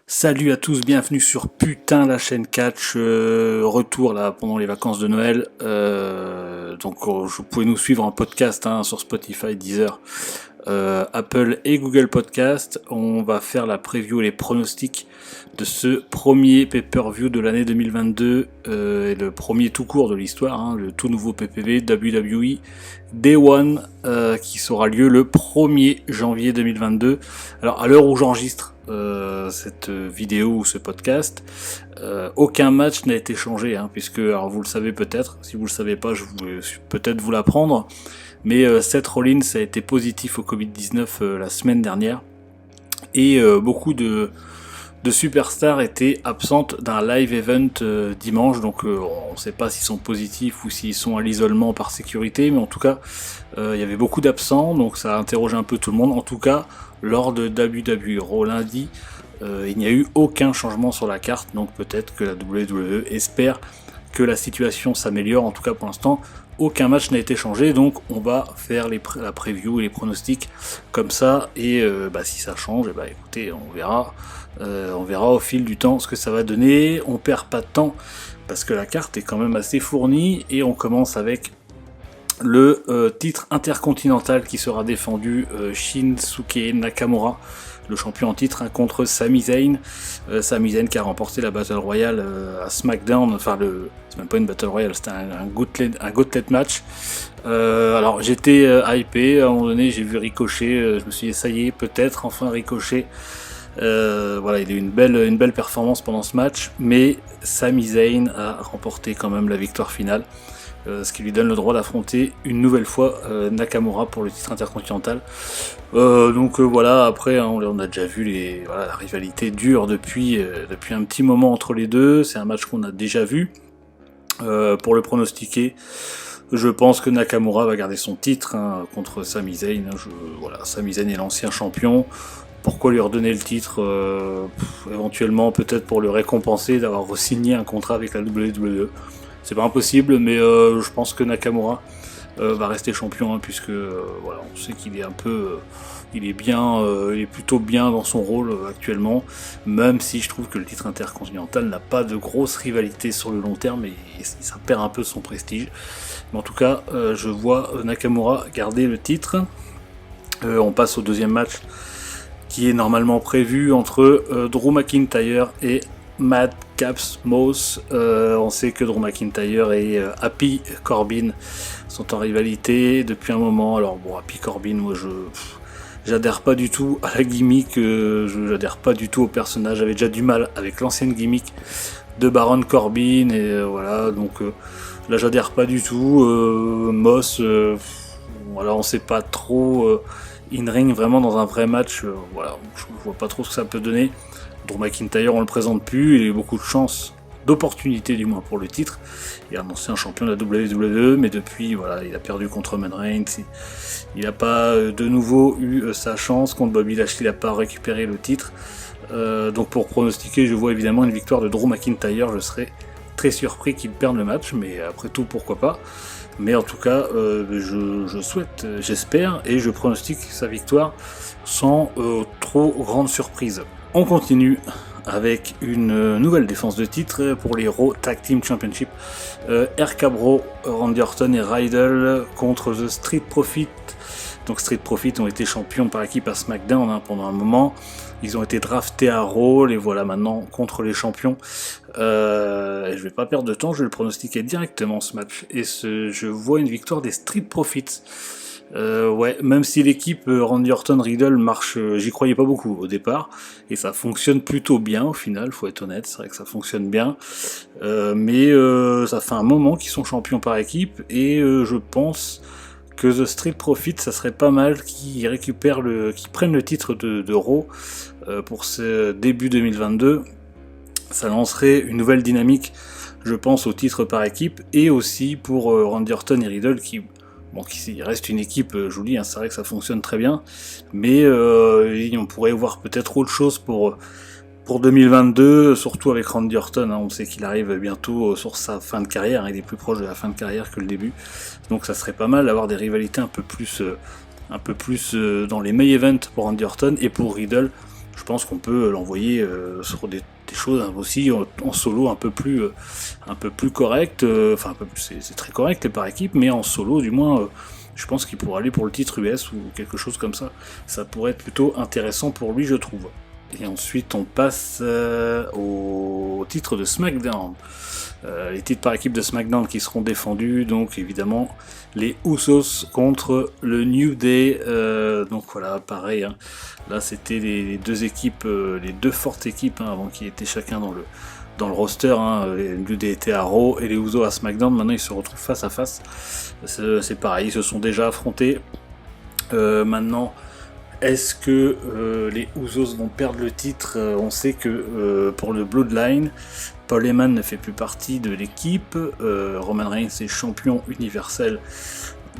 Salut à tous, bienvenue sur Putain la chaîne Catch, retour là pendant les vacances de Noël. Vous pouvez nous suivre en podcast sur Spotify, Deezer, Apple et Google Podcast. On va faire la preview et les pronostics de ce premier pay-per-view de l'année 2022 et le premier tout court de l'histoire, le tout nouveau PPV WWE Day One qui sera lieu le 1er janvier 2022. Alors à l'heure où j'enregistre cette vidéo ou ce podcast, aucun match n'a été changé, puisque, alors vous le savez peut-être, si vous le savez pas, je vais peut-être vous l'apprendre, mais Seth Rollins a été positif au Covid-19 la semaine dernière, et beaucoup de superstars étaient absentes d'un live event dimanche, donc on ne sait pas s'ils sont positifs ou s'ils sont à l'isolement par sécurité, mais en tout cas il y avait beaucoup d'absents, donc ça a interrogé un peu tout le monde. En tout cas, lors de WWE Raw lundi, il n'y a eu aucun changement sur la carte, donc peut-être que la WWE espère que la situation s'améliore. En tout cas pour l'instant, aucun match n'a été changé, donc on va faire la preview et les pronostics comme ça, et si ça change, écoutez, on verra au fil du temps ce que ça va donner. On perd pas de temps parce que la carte est quand même assez fournie, et on commence avec le titre intercontinental qui sera défendu Shinsuke Nakamura, le champion en titre, contre Sami Zayn. Sami Zayn qui a remporté la Battle Royale à SmackDown, c'est même pas une Battle Royale, c'était un gauntlet match. Alors j'étais hypé, à un moment donné j'ai vu Ricochet, je me suis dit ça y est, peut-être enfin Ricochet. Il a eu une belle performance pendant ce match, mais Sami Zayn a remporté quand même la victoire finale. Ce qui lui donne le droit d'affronter une nouvelle fois Nakamura pour le titre intercontinental. Après on a déjà vu la rivalité dure depuis un petit moment entre les deux, c'est un match qu'on a déjà vu. Pour le pronostiquer, je pense que Nakamura va garder son titre contre Sami Zayn. Sami Zayn est l'ancien champion. Pourquoi lui redonner le titre éventuellement peut-être pour le récompenser d'avoir re-signé un contrat avec la WWE. C'est pas impossible, mais je pense que Nakamura va rester champion, puisque on sait qu'il est il est plutôt bien dans son rôle actuellement, même si je trouve que le titre intercontinental n'a pas de grosse rivalité sur le long terme, et ça perd un peu son prestige. Mais en tout cas, je vois Nakamura garder le titre. On passe au deuxième match qui est normalement prévu entre Drew McIntyre et Matt Caps Moss. On sait que Drew McIntyre et Happy Corbin sont en rivalité depuis un moment. Alors bon, Happy Corbin, moi j'adhère pas du tout à la gimmick, j'adhère pas du tout au personnage. J'avais déjà du mal avec l'ancienne gimmick de Baron Corbin, et là j'adhère pas du tout. Moss, on sait pas trop in-ring vraiment dans un vrai match, je vois pas trop ce que ça peut donner. Drew McIntyre, on le présente plus, il a eu beaucoup de chance, d'opportunités du moins pour le titre. Il est un ancien champion de la WWE, mais depuis, il a perdu contre Roman Reigns. Il n'a pas de nouveau eu sa chance contre Bobby Lashley, il n'a pas récupéré le titre. Donc pour pronostiquer, je vois évidemment une victoire de Drew McIntyre. Je serais très surpris qu'il perde le match, mais après tout, pourquoi pas. Mais en tout cas, je souhaite, j'espère, et je pronostique sa victoire sans trop grande surprise. On continue avec une nouvelle défense de titre pour les Raw Tag Team Championship. RK Bro, Randy Orton et Riddle contre The Street Profit. Donc Street Profit ont été champions par équipe à SmackDown pendant un moment. Ils ont été draftés à Raw, les voilà maintenant contre les champions. Et je vais pas perdre de temps, je vais le pronostiquer directement ce match. Et je vois une victoire des Street Profits. Même si l'équipe Randy Orton Riddle marche, j'y croyais pas beaucoup au départ, et ça fonctionne plutôt bien au final, faut être honnête, c'est vrai que ça fonctionne bien, mais ça fait un moment qu'ils sont champions par équipe, et je pense que The Street Profit, ça serait pas mal qu'ils prennent le titre de Raw pour ce début 2022. Ça lancerait une nouvelle dynamique, je pense, au titre par équipe, et aussi pour Randy Orton et Riddle qui reste une équipe, je vous dis, c'est vrai que ça fonctionne très bien, mais on pourrait voir peut-être autre chose pour 2022, surtout avec Randy Orton, on sait qu'il arrive bientôt sur sa fin de carrière, il est plus proche de la fin de carrière que le début, donc ça serait pas mal d'avoir des rivalités un peu plus dans les main events pour Randy Orton, et pour Riddle, je pense qu'on peut l'envoyer sur des choses aussi en solo un peu plus correct, enfin c'est très correct par équipe, mais en solo du moins je pense qu'il pourrait aller pour le titre US ou quelque chose comme ça. Ça pourrait être plutôt intéressant pour lui, je trouve. Et ensuite, on passe au titre de SmackDown. Les titres par équipe de SmackDown qui seront défendus, donc évidemment les Usos contre le New Day. Donc voilà, pareil. Hein. Là, c'était les deux équipes, les deux fortes équipes, hein, avant qu'ils étaient chacun dans le roster. Hein. Les New Day étaient à Raw et les Usos à SmackDown. Maintenant, ils se retrouvent face à face. C'est pareil, ils se sont déjà affrontés. Maintenant. Est-ce que les Usos vont perdre le titre? On sait que pour le Bloodline, Paul Heyman ne fait plus partie de l'équipe. Roman Reigns est champion universel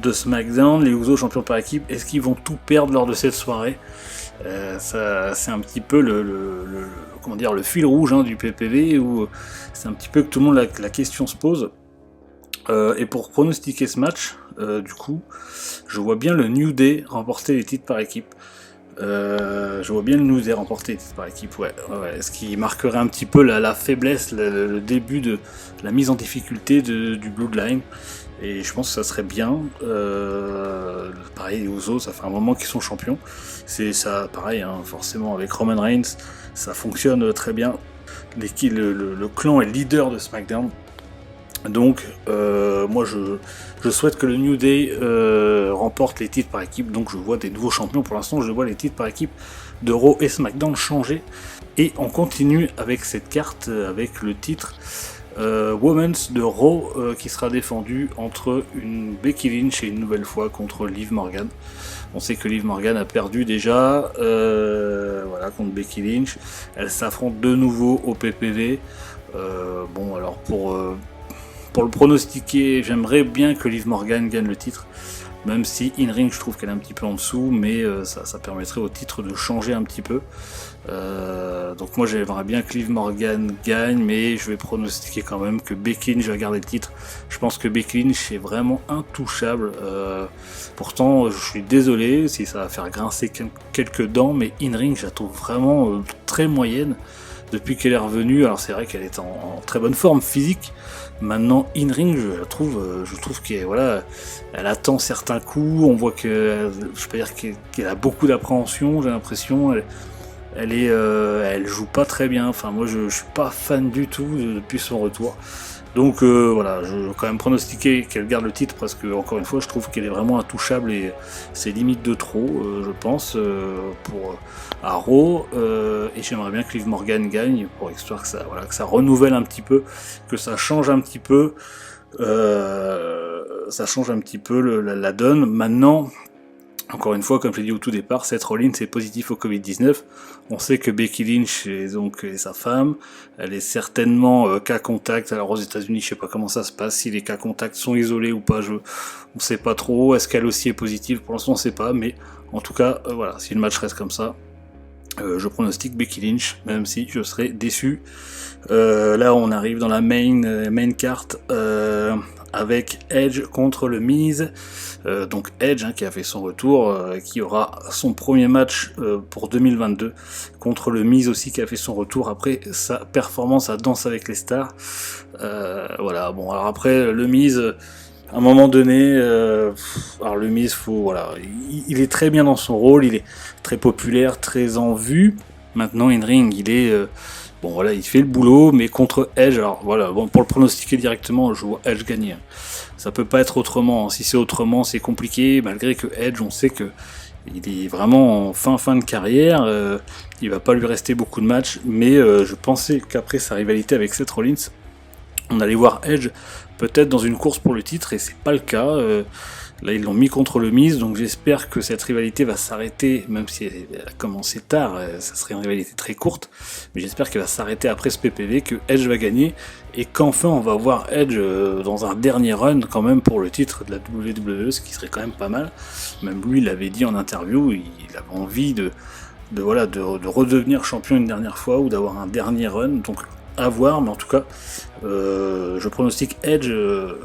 de SmackDown. Les Usos champions par équipe. Est-ce qu'ils vont tout perdre lors de cette soirée? Ça, c'est un petit peu le fil rouge du PPV, où c'est un petit peu que tout le monde la question se pose. Et pour pronostiquer ce match, du coup, je vois bien le New Day remporter les titres par équipe. Ouais. Ce qui marquerait un petit peu la faiblesse, le début de la mise en difficulté du Bloodline. Et je pense que ça serait bien. Pareil, les Usos, ça fait un moment qu'ils sont champions. C'est ça, pareil, hein, forcément, avec Roman Reigns, ça fonctionne très bien. Le clan est leader de SmackDown. Donc moi je souhaite que le New Day remporte les titres par équipe, donc je vois des nouveaux champions. Pour l'instant je vois les titres par équipe de Raw et SmackDown changer, et on continue avec cette carte avec le titre Women's de Raw qui sera défendu entre une Becky Lynch et une nouvelle fois contre Liv Morgan. On sait que Liv Morgan a perdu déjà contre Becky Lynch. Elle s'affronte de nouveau au PPV. Bon alors pour le pronostiquer, j'aimerais bien que Liv Morgan gagne le titre, même si in-ring je trouve qu'elle est un petit peu en dessous, mais ça permettrait au titre de changer un petit peu. Donc moi j'aimerais bien que Liv Morgan gagne, mais je vais pronostiquer quand même que Becky Lynch va garder le titre. Je pense que Becky Lynch est vraiment intouchable. Pourtant je suis désolé si ça va faire grincer quelques dents, mais in-ring je la trouve vraiment très moyenne depuis qu'elle est revenue. Alors c'est vrai qu'elle est en très bonne forme physique. Maintenant, in-ring, je trouve elle attend certains coups. On voit que, je peux dire qu'elle a beaucoup d'appréhension. J'ai l'impression, elle joue pas très bien. Enfin, moi, je suis pas fan du tout depuis son retour. Donc je vais quand même pronostiquer qu'elle garde le titre, parce que encore une fois je trouve qu'elle est vraiment intouchable et c'est limite de trop, je pense, pour à Raw, et j'aimerais bien que Liv Morgan gagne pour histoire que ça renouvelle un petit peu, que ça change un petit peu, la donne. Maintenant, encore une fois, comme je l'ai dit au tout départ, Seth Rollins est positif au Covid-19. On sait que Becky Lynch est sa femme. Elle est certainement cas contact. Alors aux États-Unis, je sais pas comment ça se passe, si les cas contacts sont isolés ou pas. On sait pas trop. Est-ce qu'elle aussi est positive? Pour l'instant, on sait pas. Mais en tout cas, si le match reste comme ça, je pronostique Becky Lynch, même si je serais déçu. Là, on arrive dans la main carte. Avec Edge contre le Miz, donc Edge qui a fait son retour, qui aura son premier match pour 2022 contre le Miz aussi, qui a fait son retour après sa performance à Danse avec les stars. Alors après le Miz, à un moment donné, alors le Miz, il est très bien dans son rôle, il est très populaire, très en vue. Maintenant in-ring, il est il fait le boulot, mais contre Edge, pour le pronostiquer directement, je vois Edge gagner. Ça peut pas être autrement. Si c'est autrement, c'est compliqué, malgré que Edge, on sait que il est vraiment en fin de carrière, il va pas lui rester beaucoup de matchs, mais je pensais qu'après sa rivalité avec Seth Rollins, on allait voir Edge peut-être dans une course pour le titre, et c'est pas le cas. Là, ils l'ont mis contre le Miz, donc j'espère que cette rivalité va s'arrêter, même si elle a commencé tard, ça serait une rivalité très courte, mais j'espère qu'elle va s'arrêter après ce PPV, que Edge va gagner, et qu'enfin on va voir Edge dans un dernier run quand même pour le titre de la WWE, ce qui serait quand même pas mal. Même lui, il l'avait dit en interview, il avait envie de redevenir champion une dernière fois, ou d'avoir un dernier run, donc à voir, mais en tout cas, je pronostique Edge,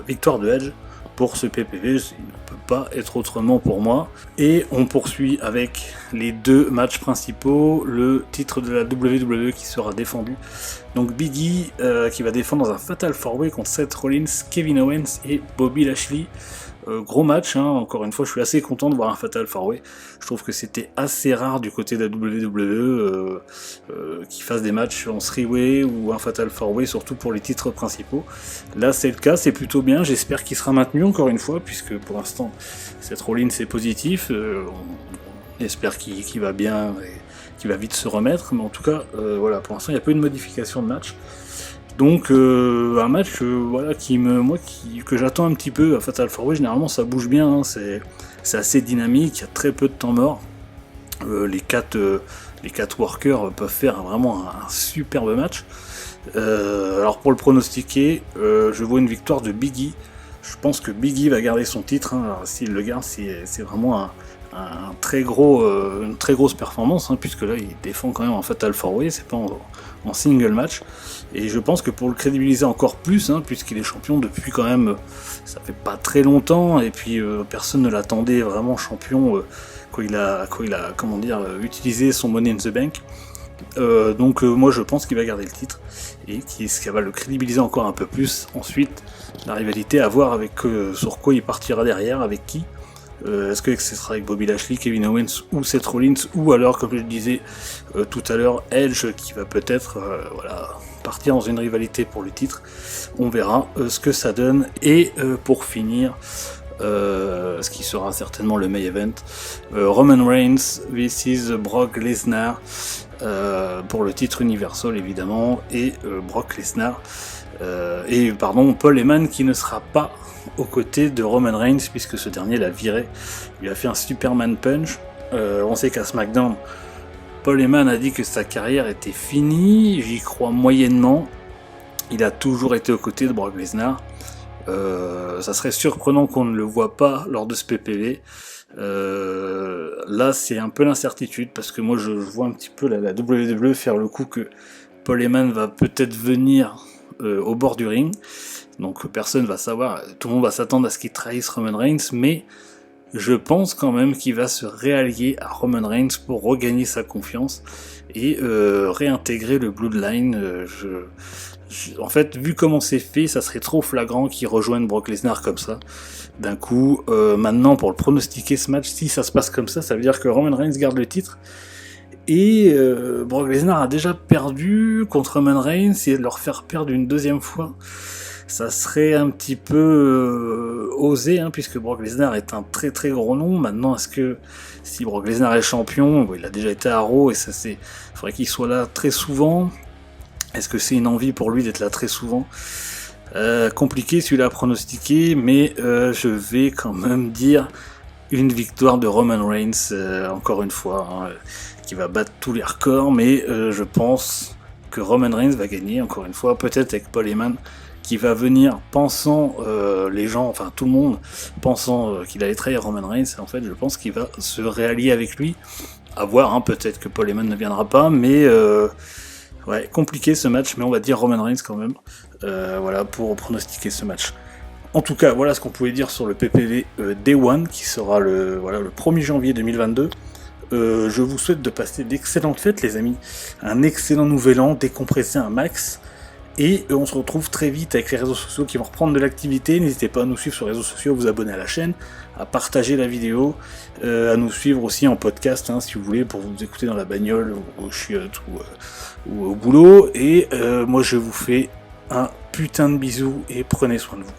victoire de Edge, pour ce PPV, il ne peut pas être autrement pour moi. Et on poursuit avec les deux matchs principaux, le titre de la WWE qui sera défendu. Donc Big E qui va défendre dans un Fatal 4-Way contre Seth Rollins, Kevin Owens et Bobby Lashley. Gros match, encore une fois je suis assez content de voir un Fatal 4-Way. Je trouve que c'était assez rare du côté de la WWE qu'ils fassent des matchs en 3-Way ou un Fatal 4-Way, surtout pour les titres principaux. Là c'est le cas, c'est plutôt bien, j'espère qu'il sera maintenu encore une fois, puisque pour l'instant Seth Rollins c'est positif, on espère qu'il va bien et qu'il va vite se remettre, mais en tout cas voilà, pour l'instant il n'y a pas eu de modification de match. Donc un match que j'attends un petit peu à Fatal 4-Way, généralement ça bouge bien, c'est assez dynamique, il y a très peu de temps mort. Les quatre workers peuvent faire vraiment un superbe match. Alors pour le pronostiquer, je vois une victoire de Big E. Je pense que Big E va garder son titre. Alors, s'il le garde, c'est vraiment une très grosse performance, puisque là il défend quand même en Fatal 4-Way, c'est pas en single match. Et je pense que pour le crédibiliser encore plus, puisqu'il est champion depuis quand même, ça fait pas très longtemps, et puis personne ne l'attendait vraiment champion quand il a utilisé son Money in the Bank. Donc moi je pense qu'il va garder le titre et qu'il va le crédibiliser encore un peu plus. Ensuite, la rivalité à voir avec sur quoi il partira derrière, avec qui. Est-ce que ce sera avec Bobby Lashley, Kevin Owens ou Seth Rollins, ou alors comme je le disais tout à l'heure, Edge qui va peut-être partir dans une rivalité pour le titre. On verra ce que ça donne. Et pour finir, ce qui sera certainement le main event, Roman Reigns vs Brock Lesnar pour le titre Universal évidemment, et Brock Lesnar Paul Heyman qui ne sera pas aux côtés de Roman Reigns puisque ce dernier l'a viré. Il a fait un Superman Punch. On sait qu'à SmackDown, Paul Heyman a dit que sa carrière était finie. J'y crois moyennement. Il a toujours été aux côtés de Brock Lesnar. Ça serait surprenant qu'on ne le voit pas lors de ce PPV. Là c'est un peu l'incertitude parce que moi je vois un petit peu la WWE faire le coup que Paul Heyman va peut-être venir au bord du ring, donc personne va savoir, tout le monde va s'attendre à ce qu'il trahisse Roman Reigns, mais je pense quand même qu'il va se réallier à Roman Reigns pour regagner sa confiance et réintégrer le Bloodline. En fait, vu comment c'est fait, ça serait trop flagrant qu'il rejoigne Brock Lesnar comme ça d'un coup. Maintenant, pour le pronostiquer ce match, si ça se passe comme ça veut dire que Roman Reigns garde le titre. Et Brock Lesnar a déjà perdu contre Roman Reigns, et de leur faire perdre une deuxième fois, ça serait un petit peu osé, puisque Brock Lesnar est un très très gros nom. Maintenant, est-ce que si Brock Lesnar est champion, il a déjà été à Raw, et il faudrait qu'il soit là très souvent. Est-ce que c'est une envie pour lui d'être là très souvent ? Compliqué celui-là à pronostiquer, mais je vais quand même dire une victoire de Roman Reigns, encore une fois, qui va battre tous les records, mais je pense que Roman Reigns va gagner, encore une fois, peut-être avec Paul Heyman, qui va venir pensant, tout le monde, pensant qu'il allait trahir Roman Reigns, et en fait je pense qu'il va se réallier avec lui, à voir, peut-être que Paul Heyman ne viendra pas, mais compliqué ce match, mais on va dire Roman Reigns quand même, pour pronostiquer ce match. En tout cas, voilà ce qu'on pouvait dire sur le PPV Day One, qui sera le 1er janvier 2022. Je vous souhaite de passer d'excellentes fêtes, les amis. Un excellent nouvel an, décompresser un max. Et on se retrouve très vite avec les réseaux sociaux qui vont reprendre de l'activité. N'hésitez pas à nous suivre sur les réseaux sociaux, à vous abonner à la chaîne, à partager la vidéo, à nous suivre aussi en podcast, si vous voulez, pour vous écouter dans la bagnole, au chiottes ou au boulot. Et moi, je vous fais un putain de bisou et prenez soin de vous.